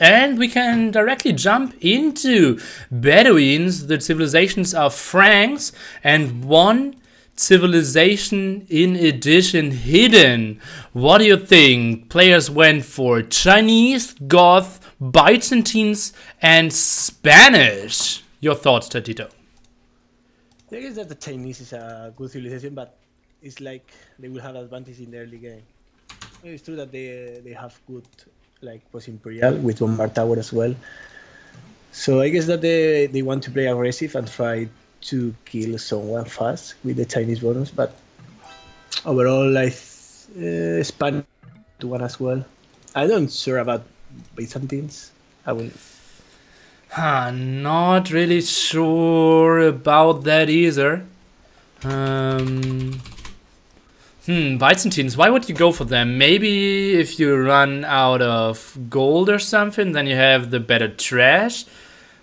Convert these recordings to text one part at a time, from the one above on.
And we can directly jump into Bedouins. The civilizations are Franks and one civilization in addition hidden. What do you think? Players went for Chinese, Goth, Byzantines, and Spanish. Your thoughts, Tatito? I guess that the Chinese is a good civilization, but it's like they will have advantage in the early game. It's true that they have good like post-imperial with Bombard Tower as well. So I guess that they want to play aggressive and try to kill someone fast with the Chinese bonus, but overall I Spanish to one as well. I'm not sure about Byzantines. I will. Not really sure about that either. Byzantines, why would you go for them? Maybe if you run out of gold or something, then you have the better trash.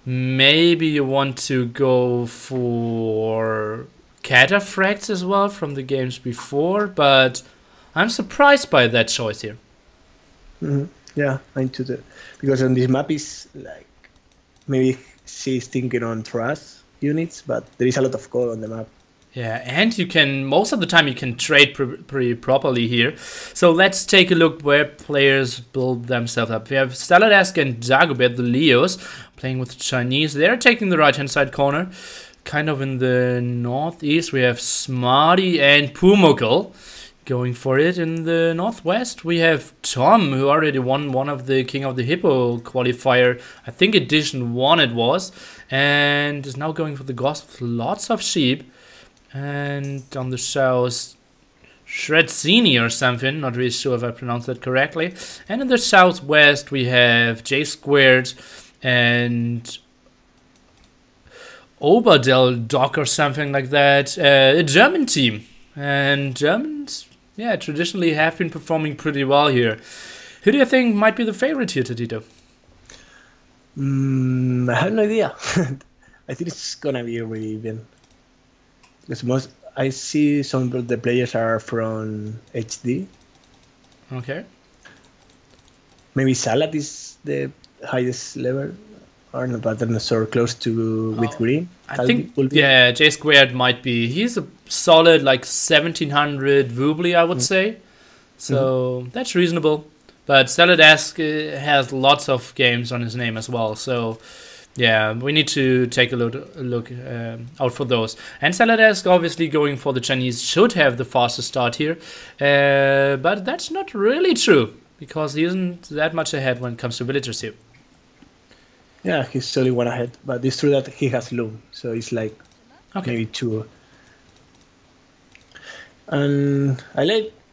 Maybe you want to go for cataphracts as well from the games before, but I'm surprised by that choice here. Yeah, I'm too. Because on this map is like maybe she's thinking on trust units, but there is a lot of gold on the map. Yeah, and you can, most of the time you can trade pretty properly here. So let's take a look where players build themselves up. We have Staladesk and Dagobert, the Leos, playing with Chinese. They're taking the right-hand side corner. Kind of in the northeast, we have Smarty and Pumuckl going for it. In the northwest, we have Tom, who already won one of the King of the Hippo qualifier. I think edition 1 it was. And is now going for the Goth with lots of sheep. And on the south, Shredsini or something, not really sure if I pronounced that correctly. And in the southwest, we have J Squared and Oberdell Dock or something like that. A German team. And Germans, yeah, traditionally have been performing pretty well here. Who do you think might be the favorite here, Tatito? I have no idea. I think it's gonna be really even. Because I see some of the players are from HD. Okay. Maybe Salad is the highest level, or not, but I'm not sure, close to with green. I think, yeah, J Squared might be. He's a solid like 1700 Woobly, I would say. So that's reasonable. But Staladesk has lots of games on his name as well. So yeah, we need to take a look out for those. And Staladesk, obviously going for the Chinese, should have the fastest start here. But that's not really true, because he isn't that much ahead when it comes to villagers here. Yeah, he's only one ahead. But it's true that he has Loom, so it's like maybe 2. And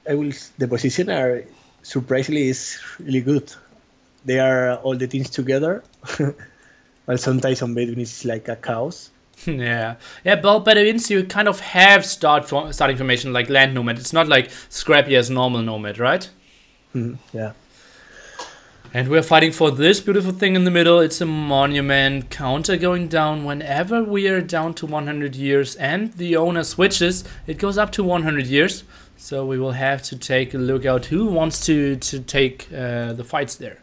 the position are surprisingly is really good. They are all the teams together. Well, sometimes on Bedouins it's like a chaos. Yeah, but Bedouins you kind of have starting formation like land nomad. It's not like scrappy as normal nomad, right? Yeah. And we're fighting for this beautiful thing in the middle. It's a monument counter going down whenever we are down to 100 years and the owner switches. It goes up to 100 years. So we will have to take a look out who wants to take the fights there.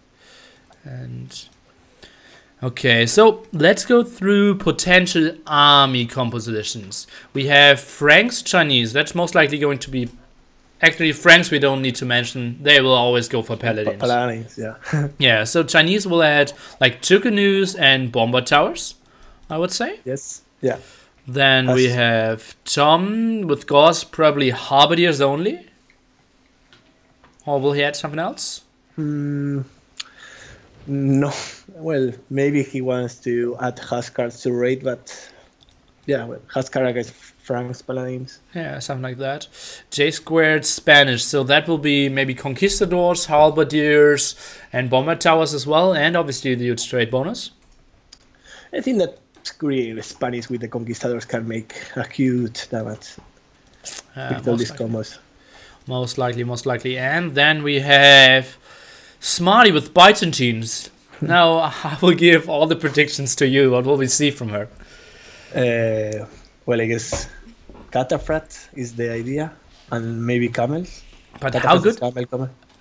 And okay, so let's go through potential army compositions. We have Franks, Chinese. That's most likely going to be... Actually, Franks we don't need to mention. They will always go for Paladins. Paladins, yeah. Yeah, so Chinese will add like two canoes and bomber towers, I would say. Yes, yeah. Then we have Tom with Gauss, probably Halberdiers only. Or will he add something else? No. Well, maybe he wants to add Huskars to raid, but yeah, well, Huskar against Franks, Paladins. Yeah, something like that. J Squared Spanish, so that will be maybe Conquistadors, Halberdiers, and Bomber Towers as well, and obviously the huge trade bonus. I think that Spanish with the Conquistadors can make a huge damage with all these combos. Most likely. And then we have Smarty with Byzantines. Now, I will give all the predictions to you. What will we see from her? Well, I guess Cataphract is the idea, and maybe camels. But how good?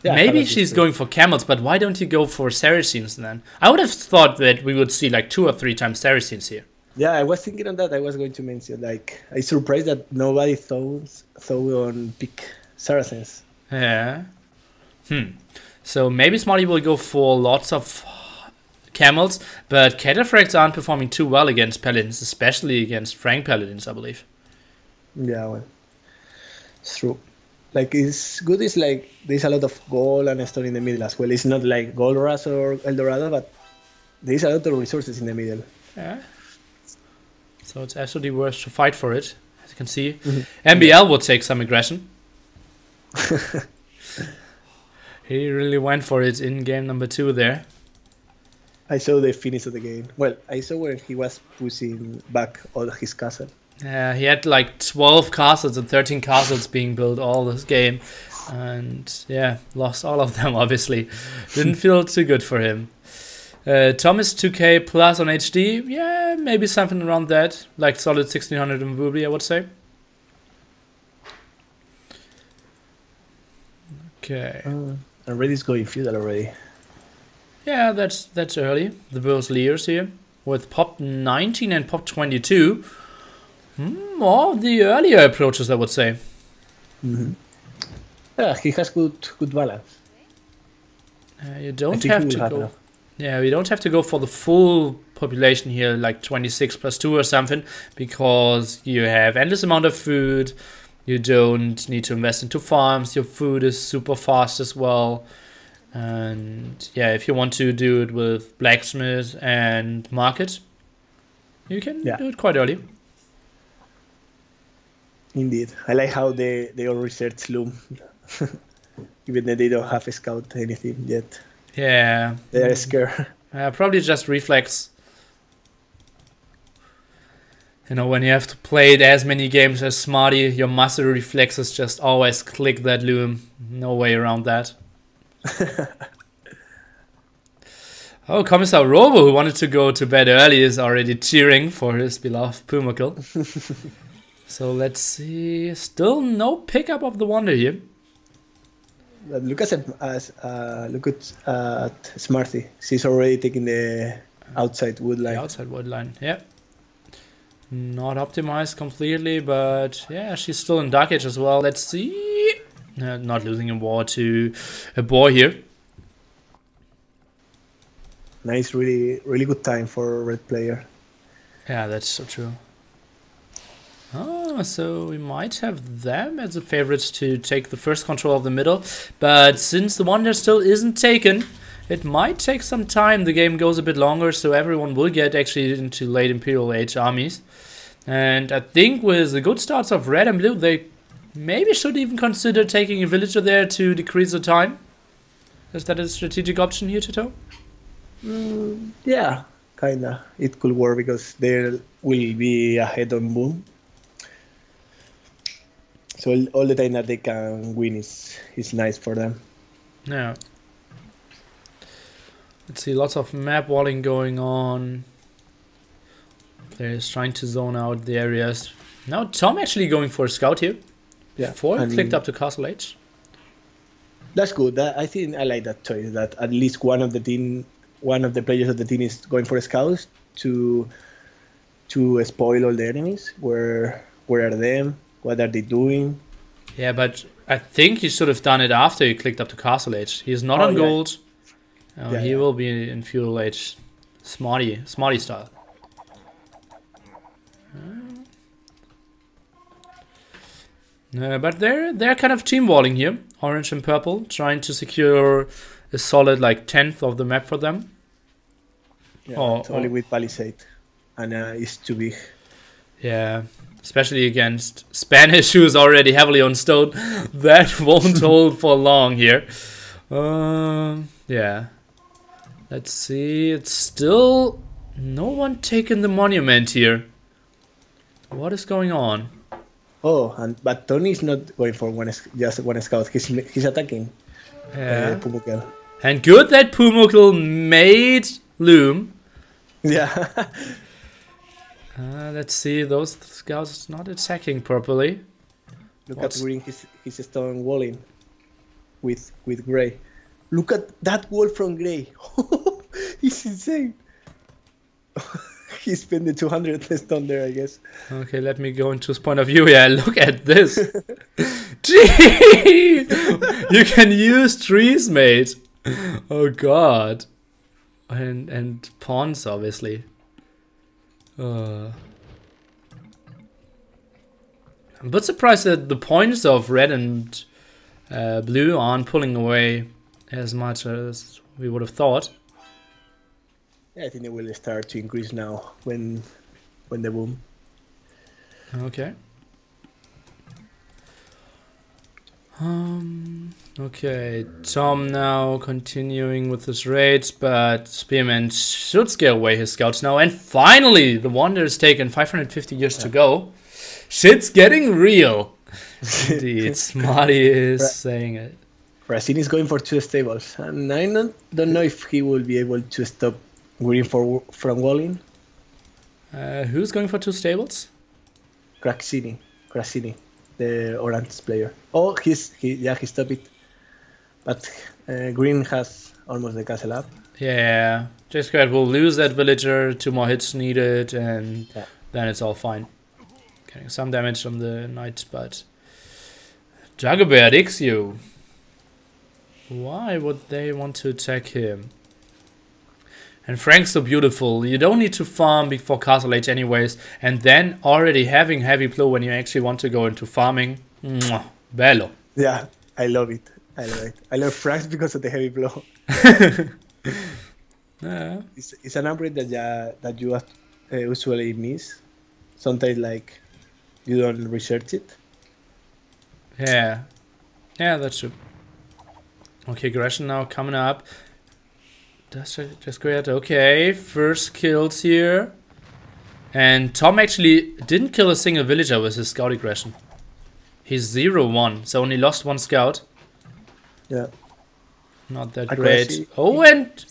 Yeah, maybe camels is she's free. going for camels, but why don't you go for Saracens then? I would have thought that we would see like 2 or 3 times Saracens here. Yeah, I was thinking on that. I was going to mention, like, I'm surprised that nobody thought on pick Saracens. Yeah. So maybe Smarty will go for lots of camels, but Cataphracts aren't performing too well against Paladins, especially against Frank Paladins, I believe. Yeah, well, it's true. Like, it's good. It's like there's a lot of gold and stuff in the middle as well. It's not like Gold Rush or Eldorado, but there's a lot of resources in the middle. Yeah. So it's absolutely worth to fight for it, as you can see. MBL will take some aggression. He really went for it in game number 2 there. I saw the finish of the game. Well, I saw where he was pushing back all his castle. Yeah, he had like 12 castles and 13 castles being built all this game. And yeah, lost all of them, obviously. Didn't feel too good for him. Thomas 2k plus on HD. Yeah, maybe something around that. Like solid 1600 in Ruby, I would say. Okay. Already's going feudal already. Yeah, that's early. The both Lears here. With pop 19 and pop 22. More the earlier approaches, I would say. Yeah, he has good balance. You don't have to go. Enough. Yeah, we don't have to go for the full population here, like 26 plus 2 or something, because you have endless amount of food. You don't need to invest into farms. Your food is super fast as well. And yeah, if you want to do it with blacksmith and market, you can do it quite early. Indeed. I like how they all research Loom. Even though they don't have a scout anything yet. Yeah. They're scared. Probably just reflex. You know, when you have to play it as many games as Smarty, your muscle reflexes just always click that Loom. No way around that. Oh, Commissar Robo, who wanted to go to bed early, is already cheering for his beloved Pumuckle. So let's see. Still no pickup of the Wonder here. Look at Smarty. She's already taking the outside wood line. The outside wood line, yeah. Not optimized completely, but yeah, she's still in Dark Age as well. Let's see. Not losing a war to a boar here. Nice, really good time for a red player. Yeah, that's so true. Oh, so we might have them as the favorites to take the first control of the middle. But since the Wonder still isn't taken, it might take some time. The game goes a bit longer, so everyone will get actually into late Imperial Age armies. And I think with the good starts of red and blue, they maybe should even consider taking a villager there to decrease the time. Is that a strategic option here, Tito? Yeah, kinda. It could work because they will be ahead on boom. So all the time that they can win is nice for them. Yeah. Let's see, lots of map walling going on. Players trying to zone out the areas. Now Tom actually going for a scout here. Yeah. Before he clicked up to Castle H. That's good. I think I like that choice. That at least one of the players of the team is going for scouts to spoil all the enemies. Where are them? What are they doing? Yeah, but I think he should have done it after he clicked up to Castle Age. He's not on gold. He will be in Feudal Age. Smarty style. But they're kind of team walling here. Orange and purple, trying to secure a solid like 10th of the map for them. Yeah, it's only with Palisade. And it's too big. Yeah. Especially against Spanish, who's already heavily on stone. That won't hold for long here. Yeah. Let's see. It's still no one taking the monument here. What is going on? Oh, but Tony is not going for just one scout. He's attacking. Yeah. Pumuckle. And good that Pumuckle made Loom. Yeah. Let's see, those scouts not attacking properly. Look at green, he's stone walling. with Gray. Look at that wall from Gray. He's insane. He spent the 200 less down there, I guess. Okay, let me go into his point of view. Yeah, look at this. Gee! You can use trees, mate. Oh god. And pawns, obviously. I'm a bit surprised that the points of red and blue aren't pulling away as much as we would have thought. Yeah, I think they will start to increase now when they boom. Okay. Okay, Tom now continuing with his raids, but Spearman should scare away his scouts now. And finally, the wonder is taken. 550 years to go. Shit's getting real. Indeed, Smarty is saying it. Racine is going for 2 stables, and I don't know if he will be able to stop Green from walling. Who's going for 2 stables? Crasini, the Orange player. Oh, he stopped it. But Green has almost the castle up. Yeah, J-Squared will lose that villager, 2 more hits needed, and then it's all fine. Getting some damage from the knights, but Jagobert Ixu. Why would they want to attack him? And Frank's so beautiful. You don't need to farm before Castle Age anyways, and then already having heavy blow when you actually want to go into farming. Mwah, bello. Yeah, I love it. I love Frank's because of the heavy blow. Yeah. It's an upgrade that you usually miss. Sometimes like you don't research it. Yeah, that's true. Okay, aggression now coming up. Just great. Okay, first kills here. And Tom actually didn't kill a single villager with his scout aggression. He's 0-1, so only lost 1 scout. Yeah. Not that great. Oh, and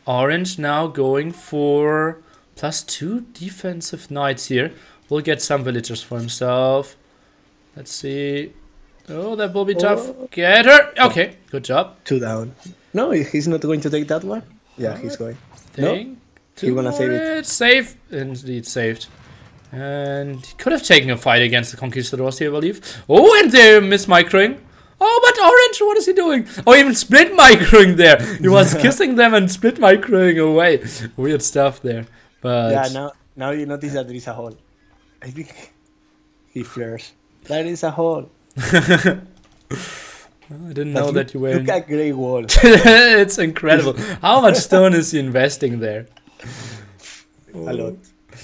Orange now going for +2 defensive knights here. Will get some villagers for himself. Let's see. Oh, that will be tough. Get her. Okay, good job. 2 down. No, he's not going to take that one. Yeah, he's going. No, he's gonna save it. Save. Indeed, saved. And he could have taken a fight against the Conquistadors here, I believe. Oh, and they're mismicroing. Oh, but Orange, what is he doing? Oh, even split microing there. He was kissing them and split microing away. Weird stuff there. But yeah, now you notice that there is a hole. I think he flares. There is a hole. I didn't know that you were. Look at Grey Wall. It's incredible. How much stone is he investing there? A lot.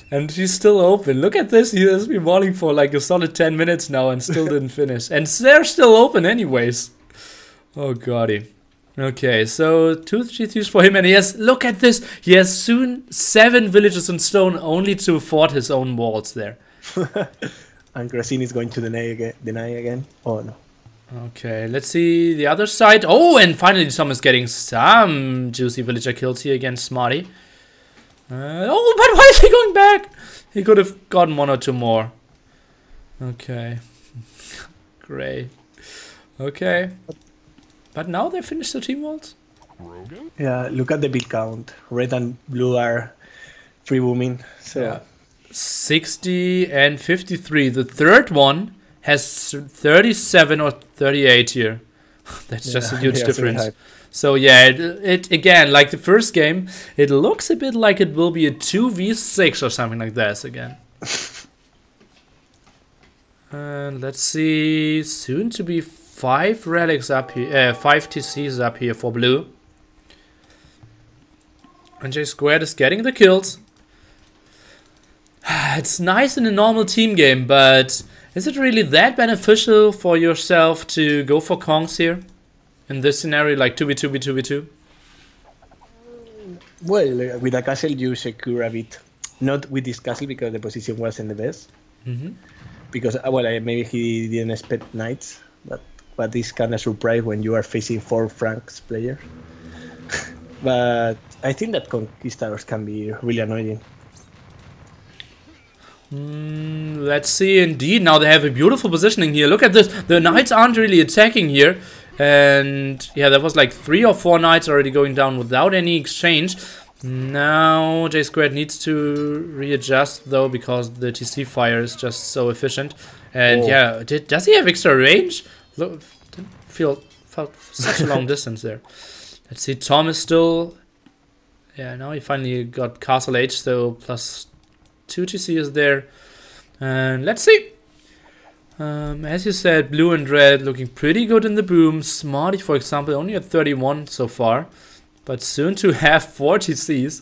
And she's still open. Look at this. He has been walling for like a solid 10 minutes now and still didn't finish. And they're still open anyways. Oh goddy. Okay, so 2 GTs for him, and he has, look at this. He has soon 7 villages in stone only to fort his own walls there. And Crasini is going to deny again. Oh no. Okay, let's see the other side. Oh, and finally Tom is getting some juicy villager kills here against Smarty. Oh, but why is he going back? He could have gotten 1 or 2 more. Okay. Great. Okay. But now they finished the team walls? Yeah, look at the build count. Red and blue are free booming. So yeah. 60 and 53. The third one has 37 or 38 here. That's just a huge difference. So yeah, it again, like the first game, it looks a bit like it will be a 2v6 or something like this again. And let's see, soon to be 5 relics up here, 5 TCs up here for blue. And J Squared is getting the kills. It's nice in a normal team game, but is it really that beneficial for yourself to go for Kongs here? In this scenario, like 2v2v2v2? Well, with a castle you secure a bit. Not with this castle because the position wasn't the best. Because, well, maybe he didn't expect knights, but this kind of surprise when you are facing 4 Franks players. But I think that Conquistadors can be really annoying. Let's see, indeed. Now they have a beautiful positioning here. Look at this. The knights aren't really attacking here. And yeah, there was like 3 or 4 knights already going down without any exchange. Now J Squared needs to readjust though, because the TC fire is just so efficient. And yeah, does he have extra range? Look, didn't felt such a long distance there. Let's see, Tom is still... Yeah, now he finally got Castle Age, so plus 2 TC is there. And let's see. As you said, blue and red looking pretty good in the boom. Smarty, for example, only at 31 so far, but soon to have 40 Cs.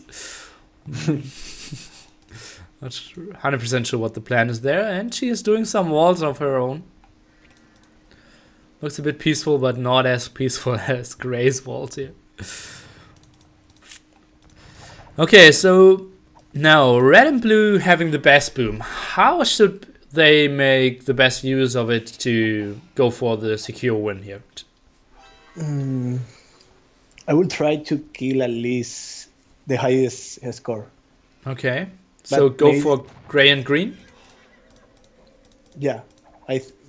Not 100% sure what the plan is there, and she is doing some walls of her own. Looks a bit peaceful, but not as peaceful as Gray's walls here. Okay, so now red and blue having the best boom. How should they make the best use of it to go for the secure win here? I will try to kill at least the highest score. Okay, so go for gray and green? Yeah,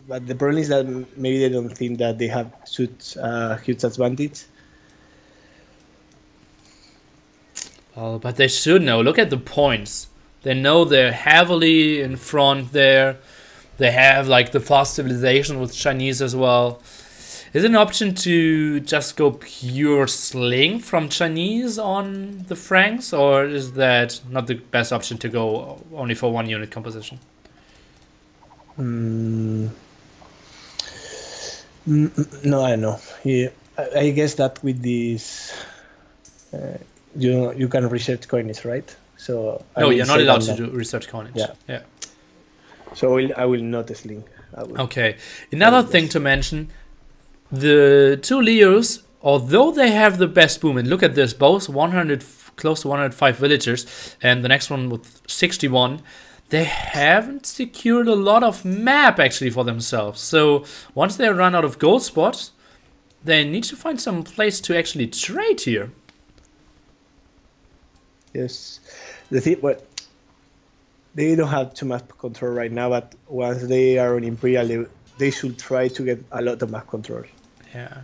but the problem is that maybe they don't think that they have huge advantage. Oh, but they should know. Look at the points. They know they're heavily in front there. They have like the fast civilization with Chinese as well. Is it an option to just go pure sling from Chinese on the Franks, or is that not the best option to go only for 1 unit composition? No, I don't know. Yeah, I guess that with this, you can research coinage, right? So no, you're not allowed to do research coinage. Yeah. So I will not sling. Okay. Another thing to mention: the 2 Leos, although they have the best boom, and look at this, both 100, close to 105 villagers, and the next one with 61. They haven't secured a lot of map actually for themselves. So once they run out of gold spots, they need to find some place to actually trade here. Yes, the thing, but they don't have too much control right now. But once they are on Imperial, they should try to get a lot of map control. Yeah,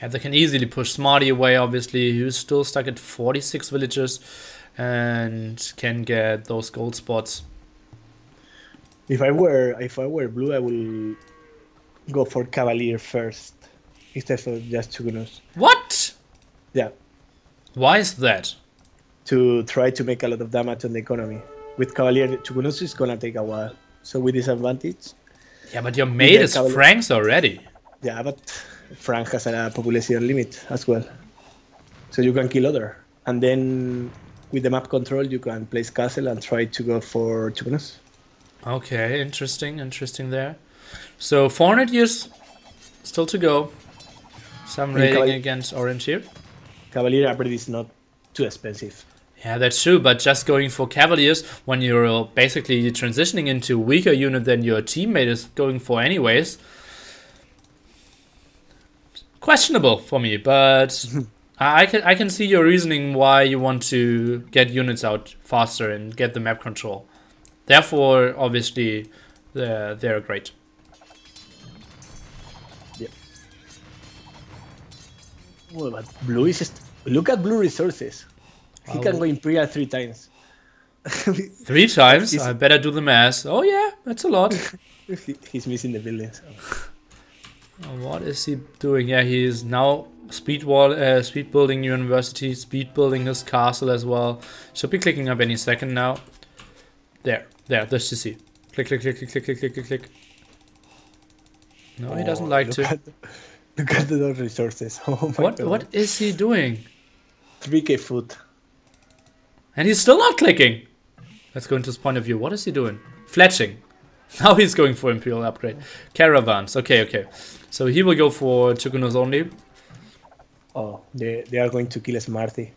and they can easily push Smarty away. Obviously, who's still stuck at 46 villagers and can get those gold spots. If I were blue, I will go for Cavalier first instead of just Chugunus. What? Yeah. Why is that? To try to make a lot of damage on the economy. With Cavalier, Chugunus is gonna take a while. So with disadvantage. Yeah, but your mate is Franks already. Yeah, but Frank has a population limit as well. So you can kill other. And then with the map control, you can place castle and try to go for Chugunus. Okay, interesting there. So 400 years still to go. Some raiding against orange here. Cavalier upgrade is not too expensive. Yeah, that's true, but just going for Cavaliers when you're basically transitioning into a weaker unit than your teammate is going for anyways. Questionable for me, but I can see your reasoning why you want to get units out faster and get the map control. Therefore, obviously, they're great. Yeah. Well, but blue is just... Look at blue resources. He can go Imperial 3 times. 3 times? I better do the math. Oh yeah, that's a lot. He's missing the buildings. What is he doing? Yeah, he is now speed building university, speed building his castle as well. Should be clicking up any second now. There, this you see. Click, click, click, click, click, click, click, click. No, he doesn't like to. Look at those resources. Oh my God. What is he doing? 3k foot. And he's still not clicking. Let's go into his point of view. What is he doing? Fletching. Now he's going for Imperial upgrade. Caravans. Okay. So he will go for Chugunus only. Oh, they are going to kill Smarty.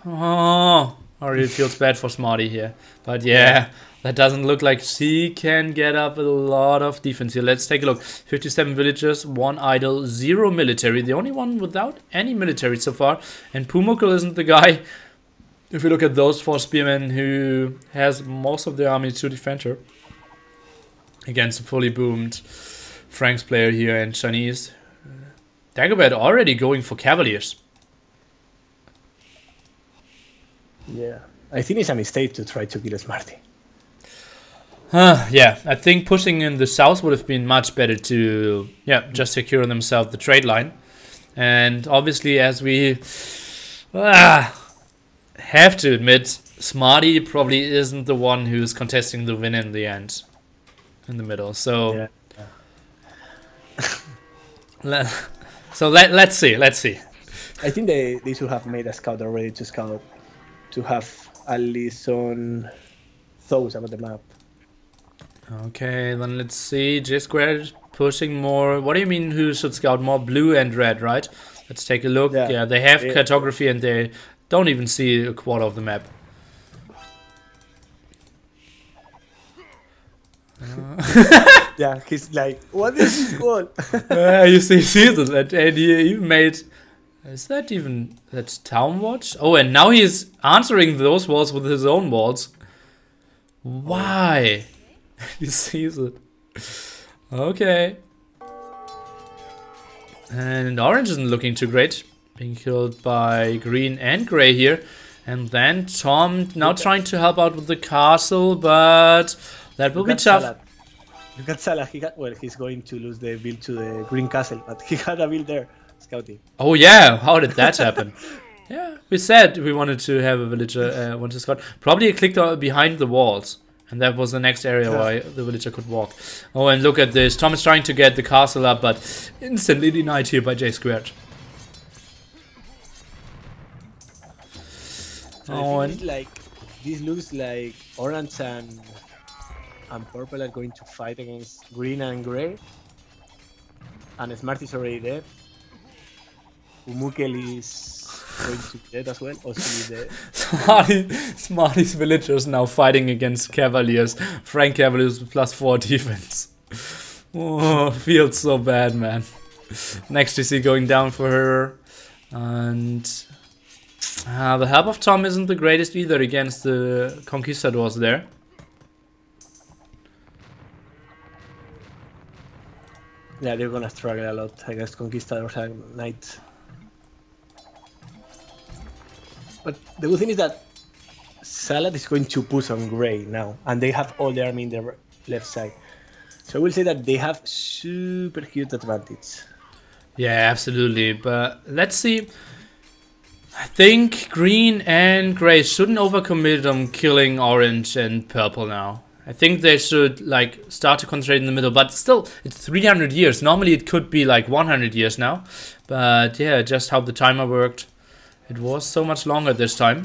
Oh, I really feels bad for Smarty here. But yeah, that doesn't look like she can get up a lot of defense here. Let's take a look. 57 villagers, 1 idle, 0 military. The only one without any military so far. And Pumuckl isn't the guy, if you look at those 4 spearmen, who has most of the army to defend her against a fully boomed Franks player here and Chinese. Dagobert already going for Cavaliers. Yeah, I think it's a mistake to try to kill Smarty. Yeah, I think pushing in the south would have been much better to, just secure themselves the trade line. And obviously, as we have to admit, Smarty probably isn't the one who's contesting the win in the end, in the middle. So, let's see. I think they should have made a scout already to scout, to have at least some thoughts about the map. Okay, then let's see. J Squared pushing more. What do you mean who should scout more? Blue and red, right? Let's take a look. Yeah, they have cartography and they don't even see a quarter of the map. Yeah, he's like, what is this wall? You see that, and he even made... Is that even... That's Town Watch? Oh, and now he's answering those walls with his own walls. Why? He sees it. Okay. And orange isn't looking too great. Being killed by green and gray here. And then Tom now trying to help out with the castle, but that will be tough. Salad. Look at Salah. He's going to lose the build to the green castle, but he had a build there scouting. Oh yeah, how did that happen? Yeah, we said we wanted to have a villager want to scout. Probably he clicked behind the walls. And that was the next area where the villager could walk. Oh, and look at this. Tom is trying to get the castle up, but instantly denied here by J Squared. So and like this looks like orange and purple are going to fight against green and gray. And Smart is already dead. Umukel is going to be dead as well. Also is dead. Smarty's villagers now fighting against Cavaliers. Frank Cavaliers with +4 defense. Oh, feels so bad, man. Next TC going down for her. And the help of Tom isn't the greatest either against the Conquistadors there. Yeah, they're gonna struggle a lot against Conquistadors at night. But the good thing is that Salad is going to push on Gray now, and they have all the army in the left side. So I will say that they have super huge advantage. Yeah, absolutely. But let's see. I think green and gray shouldn't overcommit on killing orange and purple now. I think they should like start to concentrate in the middle, but still, it's 300 years. Normally it could be like 100 years now. But yeah, just how the timer worked. It was so much longer this time.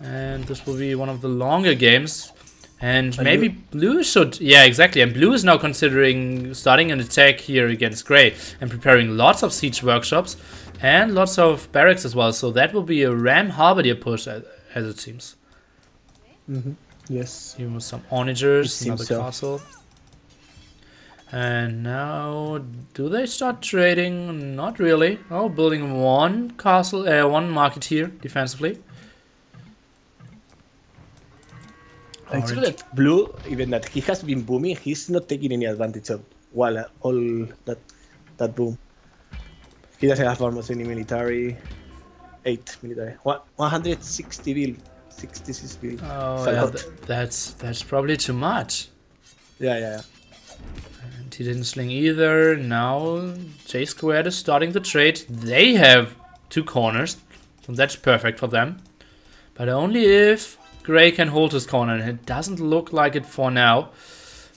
And this will be one of the longer games. And maybe blue should... Yeah, exactly. And blue is now considering starting an attack here against gray. And preparing lots of siege workshops. And lots of barracks as well. So that will be a Ram Harbinger push, as it seems. Yes. Here with some onagers, another castle. And now, do they start trading? Not really. Oh, building one castle, one market here defensively. It's true that blue, even that he has been booming, he's not taking any advantage of all that boom. He doesn't have almost any military. 8 military. 160 build. 66 build. Oh, yeah, that's probably too much. Yeah. And he didn't sling either. Now J Squared is starting the trade. They have 2 corners, so that's perfect for them. But only if Gray can hold his corner, and it doesn't look like it for now.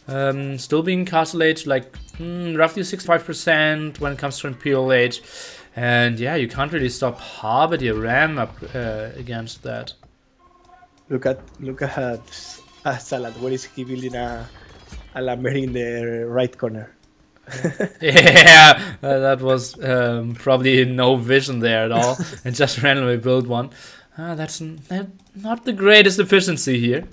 Still being castle age, like roughly 65% when it comes to Imperial age. And yeah, you can't really stop Harbinger Ram up against that. Look at Salad. Where is he building a Lambert in the right corner? Yeah, that was probably no vision there at all, and just randomly build one. That's not the greatest efficiency here.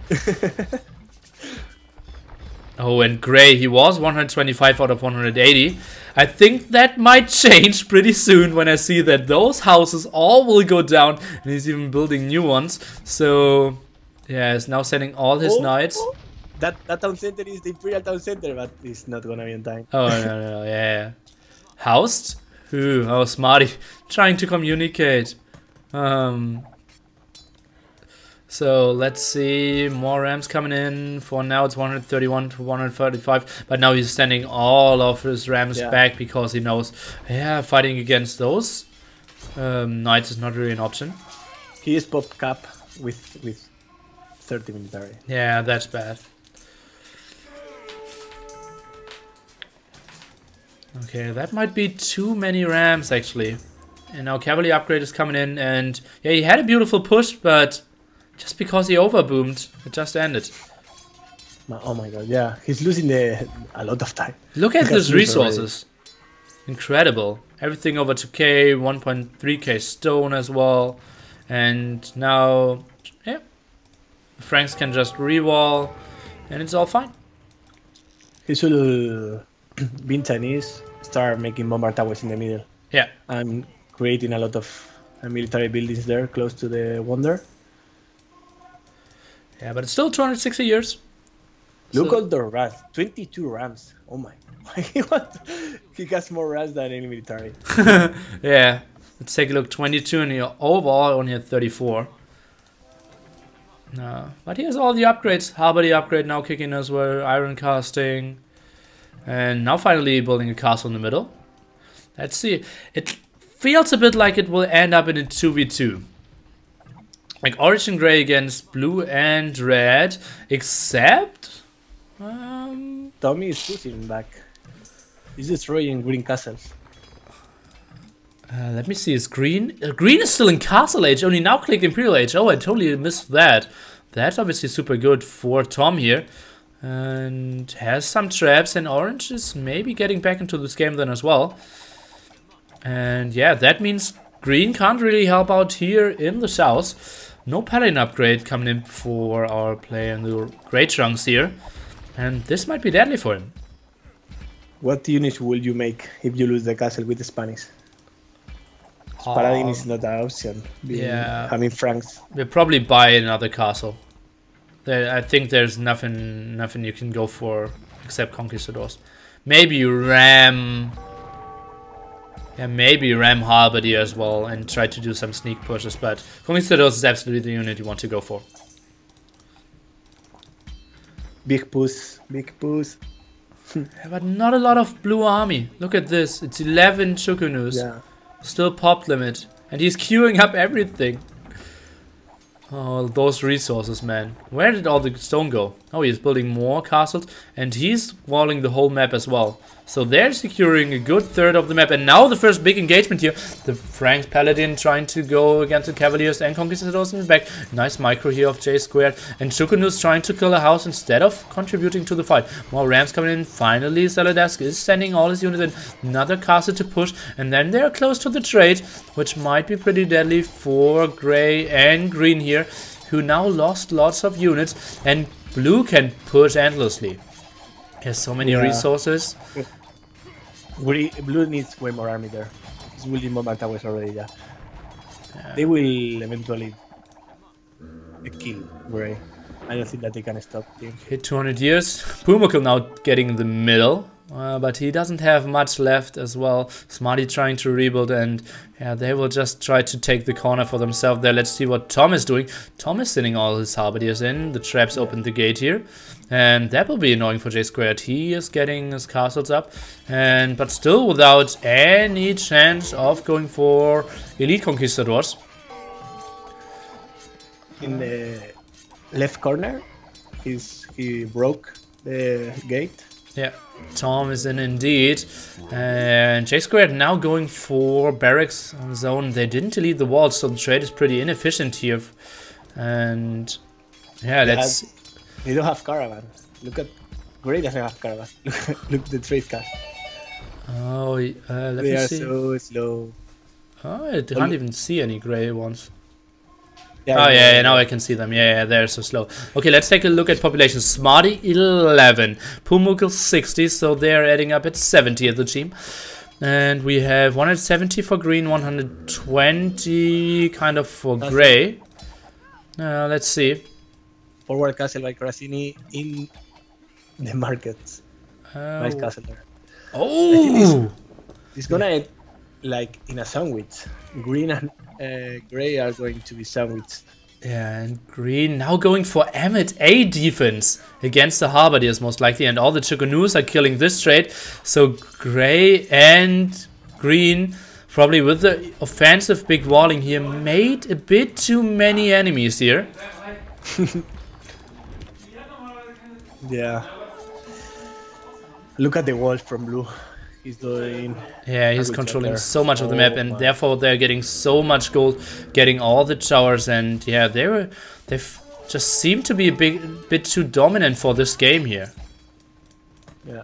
Oh, and Gray, he was 125 out of 180. I think that might change pretty soon when I see that those houses all will go down, and he's even building new ones. So, yeah, he's now sending all his knights. That town center is the Imperial town center, but it's not gonna be in time. Oh, no, yeah. Housed? Ooh, oh, Smarty trying to communicate. So let's see, more Rams coming in. For now it's 131 to 135, but now he's sending all of his Rams back because he knows, fighting against those Knights is not really an option. He is pop cap with 30 military. Yeah, that's bad. Okay, that might be too many Rams actually. And now Cavalry upgrade is coming in, and yeah, he had a beautiful push, but just because he overboomed, it just ended. Oh my god, yeah, he's losing a lot of time. Look at his resources. Incredible. Everything over 2k, 1.3k stone as well. And now, yeah, Franks can just rewall, and it's all fine. He should, being Chinese, start making bombard towers in the middle. Yeah. I'm creating a lot of military buildings there, close to the Wonder. Yeah, but it's still 260 years. Look at the Rams, 22 Rams. Oh my. He has more Rams than any military. Yeah. Let's take a look. 22 and you're overall only at 34. No, but here's all the upgrades. Harbour upgrade now kicking as well. Iron casting. And now finally building a castle in the middle. Let's see. It feels a bit like it will end up in a 2v2. Like orange and gray against blue and red. Except... Tommy is pushing back. He's destroying green castles. Let me see, is green? Green is still in Castle Age, only now clicked Imperial Age. Oh, I totally missed that. That's obviously super good for Tom here. And has some traps, and orange is maybe getting back into this game then as well. And yeah, that means green can't really help out here in the south. No paladin upgrade coming in for our player in the gray trunks here. And this might be deadly for him. What units will you make if you lose the castle with the Spanish? Paladin is not an option. Having Franks. We'll probably buy another castle. I think there's nothing you can go for except conquistadors. Maybe ram. Yeah, maybe ram Halberdier as well and try to do some sneak pushes. But conquistadors is absolutely the unit you want to go for. Big push, big push. But not a lot of blue army. Look at this. It's 11 Chukunus. Yeah. Still pop limit. And he's queuing up everything. Oh, those resources, man. Where did all the stone go? Oh, he's building more castles. And he's walling the whole map as well. So they're securing a good third of the map. And now the first big engagement here. The Franks Paladin trying to go against the Cavaliers and Conquistadors in the back. Nice micro here of J squared. And Chukunus trying to kill a house instead of contributing to the fight. More Rams coming in. Finally, Saladesk is sending all his units in. Another castle to push. And then they're close to the trade, which might be pretty deadly for Gray and Green here, who now lost lots of units. And Blue can push endlessly. He has so many resources. Blue needs way more army there. He's building bombard towers already, yeah. They will eventually kill Gray. I don't think that they can stop him. Hit 200 years. Pumuckl now getting in the middle. But he doesn't have much left as well. Smarty trying to rebuild, and yeah, they will just try to take the corner for themselves there. Let's see what Tom is doing. Tom is sending all his Halberdiers in. The traps opened the gate here. And that will be annoying for J squared. He is getting his castles up, but still without any chance of going for elite conquistadors. In the left corner, he broke the gate. Yeah, Tom is in indeed. And J squared now going for barracks on zone. They didn't delete the walls, so the trade is pretty inefficient here. And yeah, they don't have caravan. Look at Gray doesn't have caravan. Look at the trade cash. Oh, let me see. They are so slow. Oh, I can't even see any gray ones. Yeah, oh yeah, now I can see them. Yeah, they're so slow. Okay, let's take a look at population. Smarty 11, Pumuckl 60, so they're adding up at 70 at the team. And we have 170 for green, 120 kind of for gray. Let's see. Forward castle by Crasini in the markets. Nice castle there. Oh! He's gonna like in a sandwich. Green and gray are going to be sandwiched. Yeah, and green now going for M&A defense against the Halberdiers most likely, and all the Chickanews are killing this trade. So gray and green, probably with the offensive big walling here, made a bit too many enemies here. Yeah. Look at the wall from blue. He's doing... Yeah, he's controlling so much of the map, and therefore they're getting so much gold, getting all the towers, and yeah, they've just seemed to be a bit too dominant for this game here. Yeah,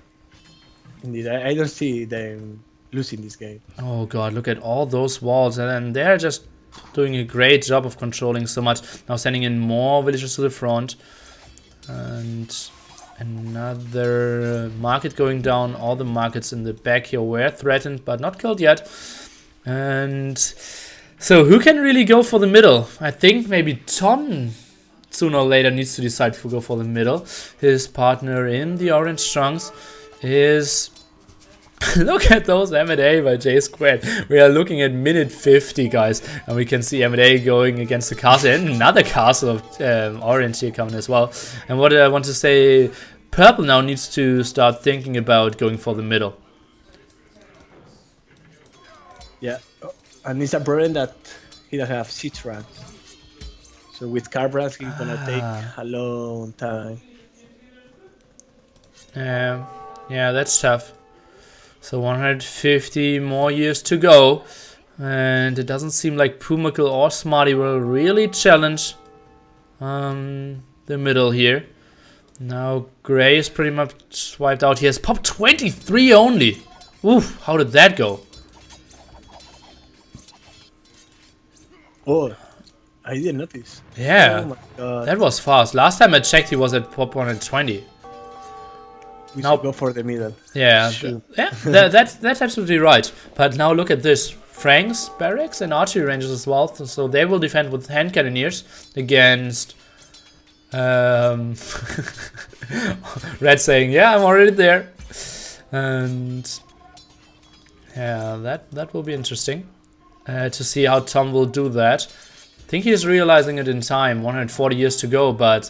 indeed, I don't see them losing this game. Oh god, look at all those walls, and they're just doing a great job of controlling so much. Now sending in more villagers to the front, and another market going down. All the markets in the back here were threatened, but not killed yet. And so who can really go for the middle? I think maybe Tom sooner or later needs to decide to go for the middle. His partner in the orange trunks is... Look at those M&A by J Squared. We are looking at minute 50, guys, and we can see M&A going against the castle, and another castle of orange here coming as well. And what I want to say, purple now needs to start thinking about going for the middle. Yeah, and it's a problem that he doesn't have siege runs. So with car brands, he's gonna take a long time. Yeah, that's tough. So 150 more years to go, and it doesn't seem like Pumacle or Smarty will really challenge the middle here. Now Gray is pretty much wiped out. He has popped 23 only. Oof, how did that go? Oh, I didn't notice. Yeah, oh my God. That was fast. Last time I checked, he was at pop 120. We now should go for the middle. Yeah, that's absolutely right. But now look at this. Franks, barracks, and archery rangers as well. So they will defend with hand cannoneers against... Red saying, yeah, I'm already there. And... yeah, that will be interesting. To see how Tom will do that. I think he's realizing it in time. 140 years to go, but...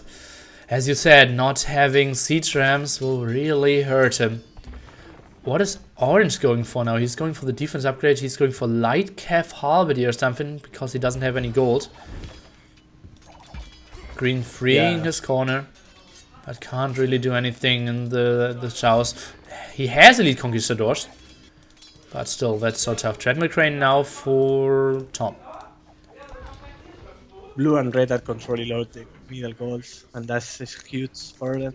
as you said, not having siege rams will really hurt him. What is Orange going for now? He's going for the defense upgrade. He's going for light cav halberdier or something because he doesn't have any gold. Green freeing his corner, but can't really do anything in the chows. He has elite conquistadors, but still, that's so tough. Treadmill crane now for Tom. Blue and red are controlling all the middle goals, and that's huge for them.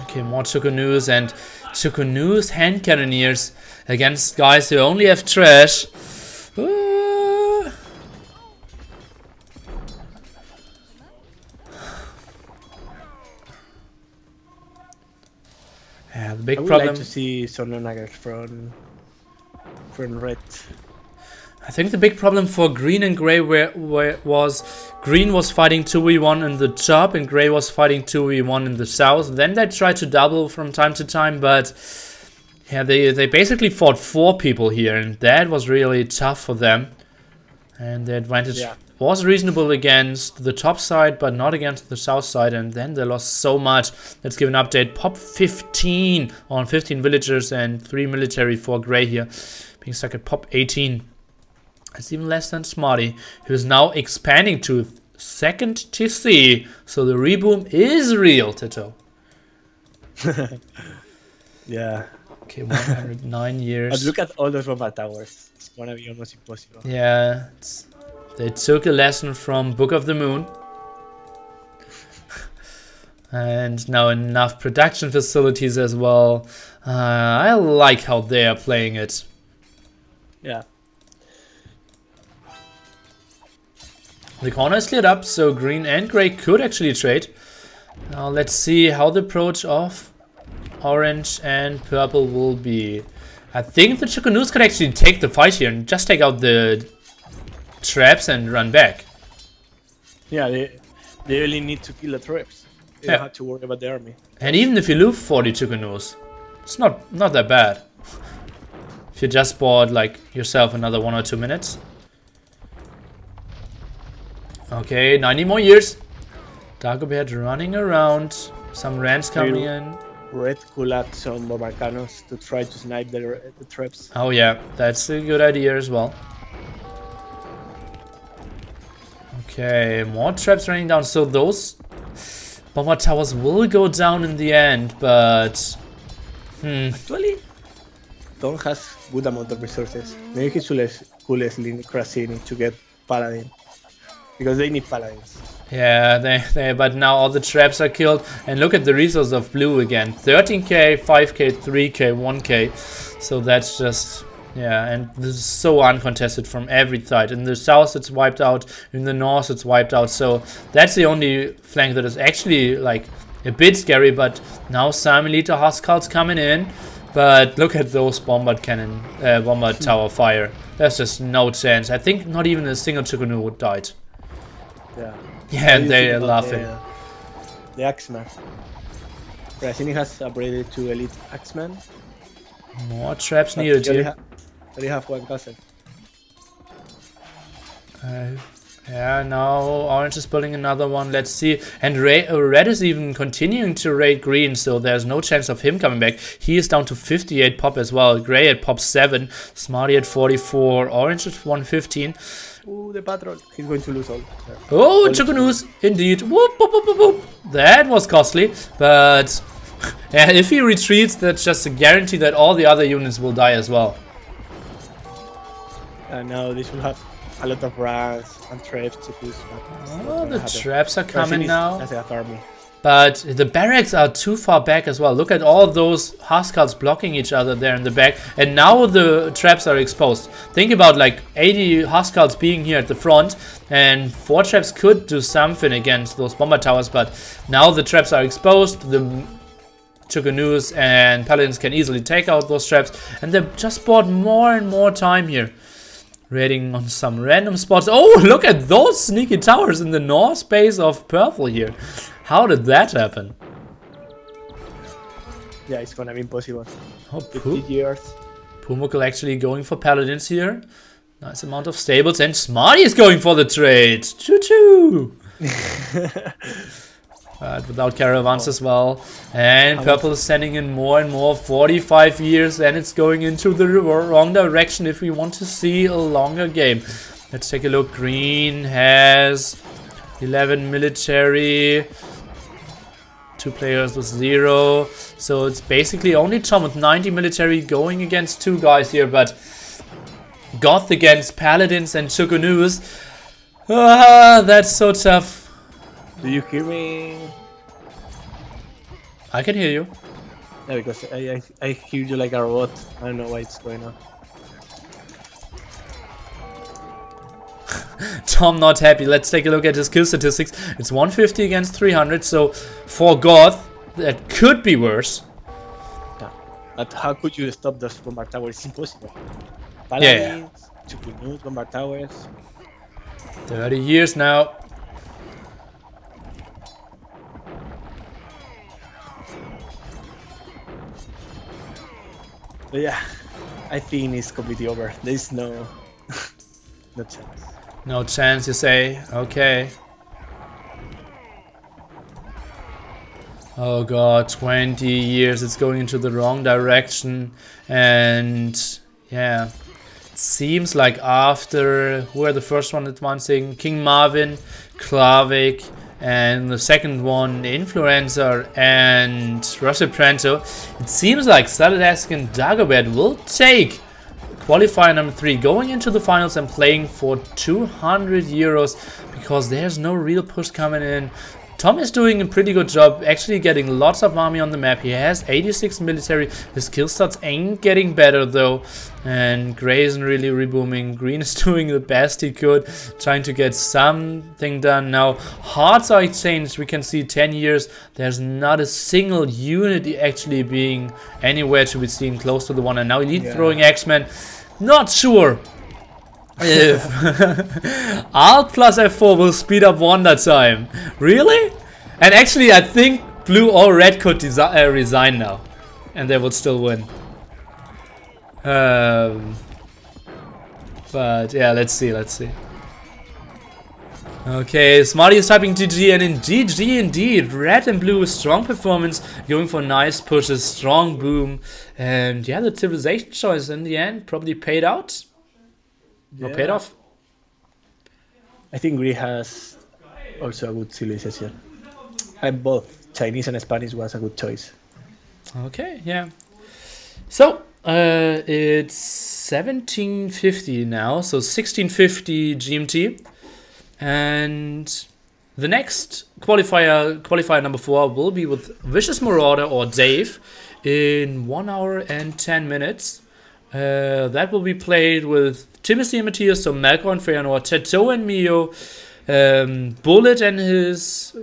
Okay, more Chickanews, and Chickanews hand cannoneers against guys who only have trash. Yeah, the big problem. I would like to see Sononagger from red. I think the big problem for green and gray was green was fighting 2v1 in the top and gray was fighting 2v1 in the south. Then they tried to double from time to time, but yeah, they basically fought 4 people here, and that was really tough for them. And the advantage was reasonable against the top side, but not against the south side, and then they lost so much. Let's give an update. Pop 15 on 15 villagers and 3 military for gray here, being stuck at pop 18. It's even less than Smarty, who is now expanding to 2nd TC. So the reboom is real, Tito. Yeah. Okay, 109 years. But look at all those robot towers. It's gonna be almost impossible. Yeah, they took a lesson from Book of the Moon. And now enough production facilities as well. I like how they are playing it. Yeah. The corner is cleared up, so green and gray could actually trade. Now let's see how the approach of orange and purple will be. I think the Chickanews could actually take the fight here and just take out the traps and run back. Yeah, they only need to kill the traps. They don't have to worry about the army. And even if you lose 40 Chickanews, It's not that bad. If you just bought like yourself another 1 or 2 minutes. Okay, 90 more years. Dagobert running around. Some Rams coming in. Red could add some Bombarcanos to try to snipe the traps. Oh yeah, that's a good idea as well. Okay, more traps raining down. So those bomber towers will go down in the end, but Actually, Tom has good amount of resources. Maybe he should link Krasini to get Paladin, because they need Paladins. yeah, they but now all the traps are killed, and look at the resource of blue again. 13k, 5k, 3k, 1k. So that's just, yeah, and this is so uncontested from every side. In the south it's wiped out, in the north it's wiped out. So that's the only flank that is actually like a bit scary. But now some elite Huskarls coming in. But look at those bombard cannon, bombard tower fire. There's just no chance. I think not even a single Chukunu would died. Yeah. Yeah, and they are laughing. The Axeman. Krasini has upgraded to Elite Axeman. More traps needed here. They have one castle. Yeah, now Orange is building another one. Let's see. And Red is even continuing to raid Green, so there's no chance of him coming back. He is down to 58 pop as well. Gray at pop 7. Smarty at 44. Orange at 115. Ooh, the Patrol. He's going to lose all. Oh, Chukunus, indeed. Whoop, whoop, whoop, whoop, whoop. That was costly, but yeah, if he retreats, that's just a guarantee that all the other units will die as well. And now this will have a lot of rats and traps to push. Oh, the traps are coming now. As a army. But the barracks are too far back as well. Look at all those Huskarls blocking each other there in the back. And now the traps are exposed. Think about like 80 Huskarls being here at the front. And 4 traps could do something against those bomber towers. But now the traps are exposed. The Chukunus and Paladins can easily take out those traps. And they've just bought more and more time here. Raiding on some random spots. Oh, look at those sneaky towers in the north base of purple here. How did that happen? Yeah, it's gonna be impossible. Oh, 50 years. Pumuckl actually going for Paladins here. Nice amount of stables. And Smarty is going for the trade. Choo-choo! But without caravans as well. And purple is sending in more and more. 45 years, and it's going into the wrong direction if we want to see a longer game. Let's take a look. Green has 11 military. 2 players with 0. So it's basically only Tom with 90 military going against 2 guys here. But Goth against Paladins and Chukunus. Ah, that's so tough. Do you hear me? I can hear you. Yeah, because I hear you like a robot. I don't know why it's going on. Tom not happy. Let's take a look at his kill statistics. It's 150 against 300. So for Goth, that could be worse. Yeah. But how could you stop those bombard towers? It's impossible. Yeah. Chukunus, bombard towers. 30 years now. But yeah, I think it's completely over. There's no chance. No chance, you say? Okay. Oh god, 20 years. It's going into the wrong direction. And yeah, it seems like after who are the first one advancing? King Marvin, Klavik, and the second one, Influencer and Rosipranto. It seems like Saladesk and Dagobert will take qualifier number 3, going into the finals and playing for 200 euros because there's no real push coming in. Tom is doing a pretty good job, actually getting lots of army on the map. He has 86 military. His kill stats ain't getting better though. And Gray isn't really rebooming. Green is doing the best he could, trying to get something done. Now, hearts are exchanged. We can see 10 years. There's not a single unit actually being anywhere to be seen close to the one. And now Elite throwing X-Men. Not sure if Alt plus F4 will speed up wonder time. Really? And actually I think blue or red could resign now. and they would still win. But yeah, let's see. Okay, Smarty is typing GG, and in GG indeed. Red and blue, strong performance, going for nice pushes, strong boom, and yeah, the civilization choice in the end probably paid out. Or paid off. I think Greece has also a good civilization. And both Chinese and Spanish was a good choice. Okay, yeah. So it's 1750 now, so 1650 GMT. And the next qualifier number 4 will be with Vicious Marauder or Dave in 1 hour and 10 minutes. That will be played with Timothy and Matthias, so Melkor and Feanor, Teto and Mio, Bullet and his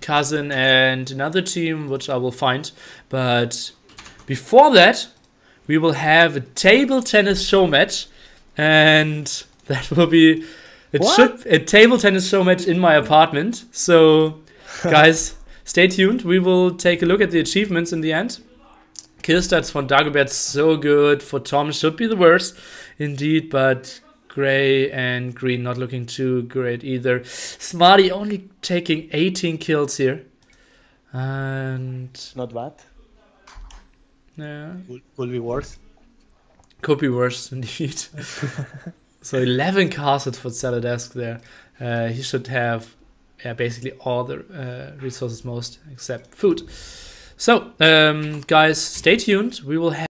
cousin, and another team which I will find. But before that, we will have a table tennis show match, and that will be a table tennis show match in my apartment. So guys, stay tuned. We will take a look at the achievements in the end. Kill stats for Dagobert so good. For Tom should be the worst indeed, but Gray and Green not looking too great either. Smarty only taking 18 kills here. And not bad. Yeah. Could be worse. Could be worse indeed. So 11 castles for Saladesk there. He should have basically all the resources most except food. So guys, stay tuned. We will have